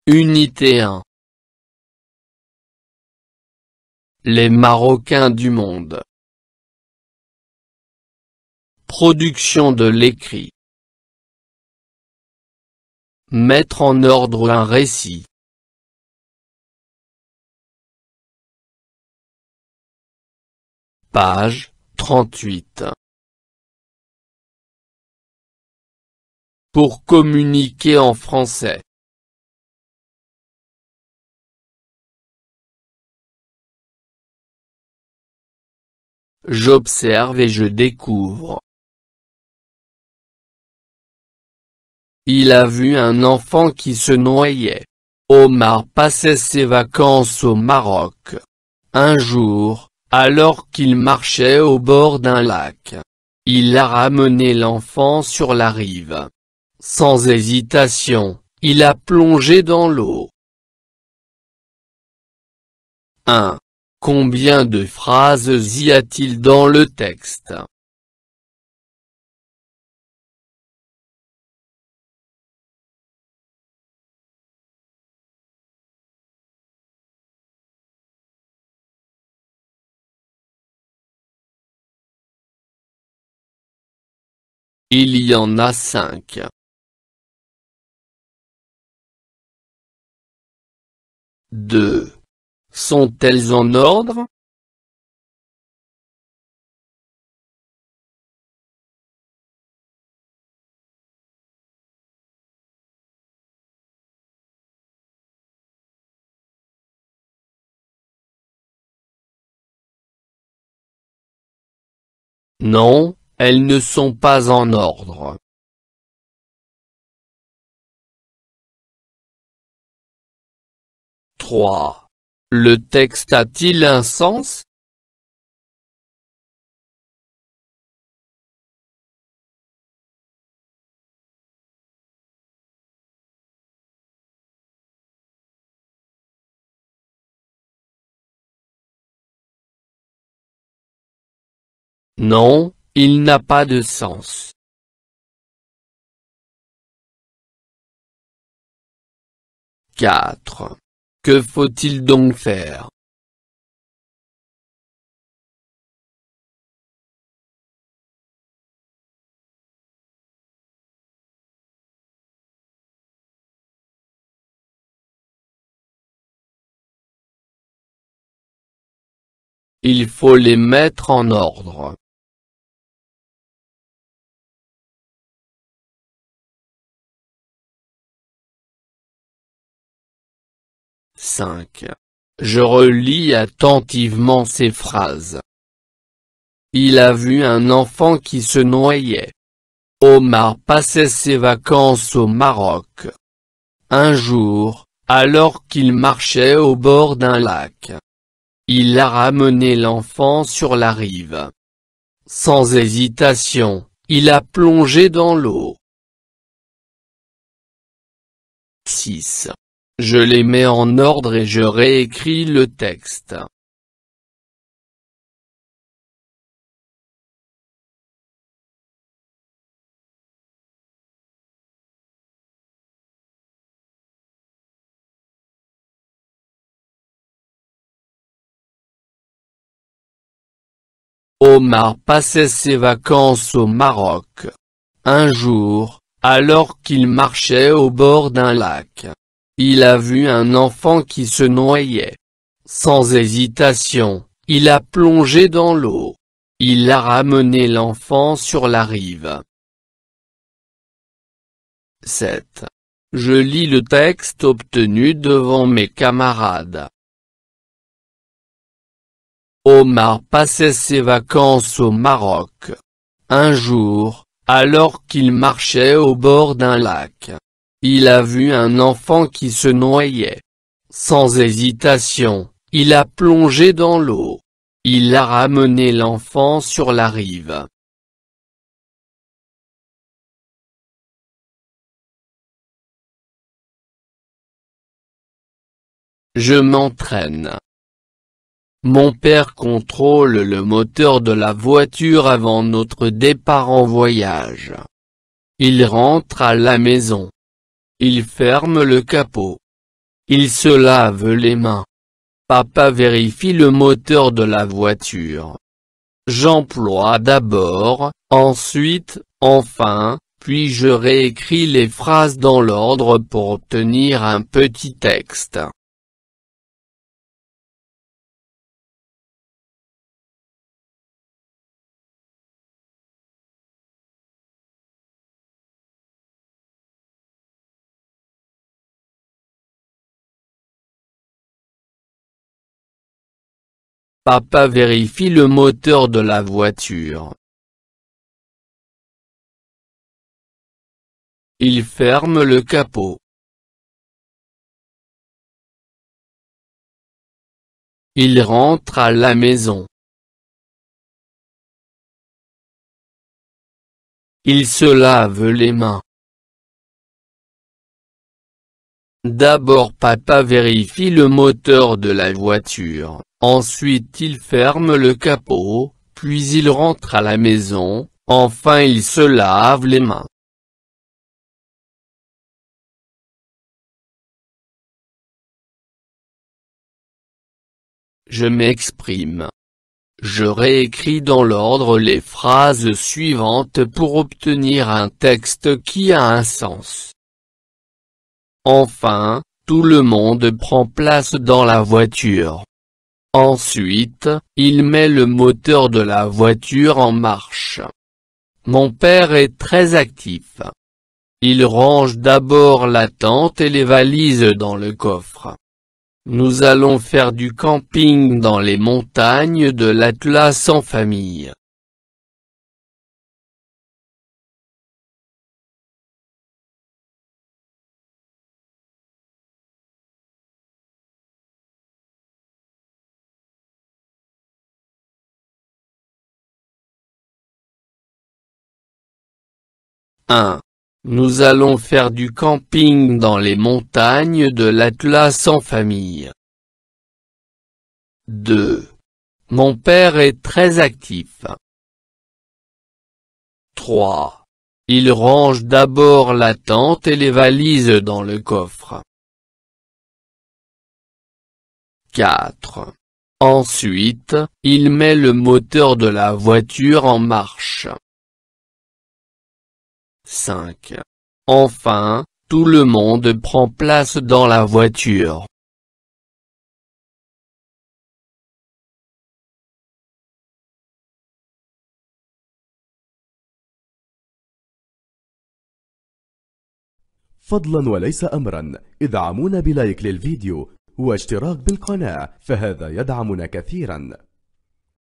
Unité 1. Les Marocains du monde. Production de l'écrit. Mettre en ordre un récit. Page 38. Pour communiquer en français. J'observe et je découvre. Il a vu un enfant qui se noyait. Omar passait ses vacances au Maroc. Un jour, alors qu'il marchait au bord d'un lac, il a ramené l'enfant sur la rive. Sans hésitation, il a plongé dans l'eau. 1. Combien de phrases y a-t-il dans le texte? Il y en a 5. Deux. Sont-elles en ordre? Non, elles ne sont pas en ordre. Trois. Le texte a-t-il un sens? Non, il n'a pas de sens. 4. Que faut-il donc faire? Il faut les mettre en ordre. « 5. Je relis attentivement ces phrases. Il a vu un enfant qui se noyait. Omar passait ses vacances au Maroc. Un jour, alors qu'il marchait au bord d'un lac, il a ramené l'enfant sur la rive. Sans hésitation, il a plongé dans l'eau. 6. Je les mets en ordre et je réécris le texte. Omar passait ses vacances au Maroc. Un jour, alors qu'il marchait au bord d'un lac, il a vu un enfant qui se noyait. Sans hésitation, il a plongé dans l'eau. Il a ramené l'enfant sur la rive. 7. Je lis le texte obtenu devant mes camarades. Omar passait ses vacances au Maroc. Un jour, alors qu'il marchait au bord d'un lac, il a vu un enfant qui se noyait. Sans hésitation, il a plongé dans l'eau. Il a ramené l'enfant sur la rive. Je m'entraîne. Mon père contrôle le moteur de la voiture avant notre départ en voyage. Il rentre à la maison. Il ferme le capot. Il se lave les mains. Papa vérifie le moteur de la voiture. J'emploie d'abord, ensuite, enfin, puis je réécris les phrases dans l'ordre pour obtenir un petit texte. Papa vérifie le moteur de la voiture. Il ferme le capot. Il rentre à la maison. Il se lave les mains. D'abord papa vérifie le moteur de la voiture, ensuite il ferme le capot, puis il rentre à la maison, enfin il se lave les mains. Je m'exprime. Je réécris dans l'ordre les phrases suivantes pour obtenir un texte qui a un sens. Enfin, tout le monde prend place dans la voiture. Ensuite, il met le moteur de la voiture en marche. Mon père est très actif. Il range d'abord la tente et les valises dans le coffre. Nous allons faire du camping dans les montagnes de l'Atlas en famille. Nous allons faire du camping dans les montagnes de l'Atlas en famille. 2. Mon père est très actif. 3. Il range d'abord la tente et les valises dans le coffre. 4. Ensuite, il met le moteur de la voiture en marche. 5. Enfin, tout le monde prend place dans la voiture. فضلا وليس أمرا ادعمونا بلايك للفيديو واشتراك بالقناة، فهذا يدعمنا كثيرا.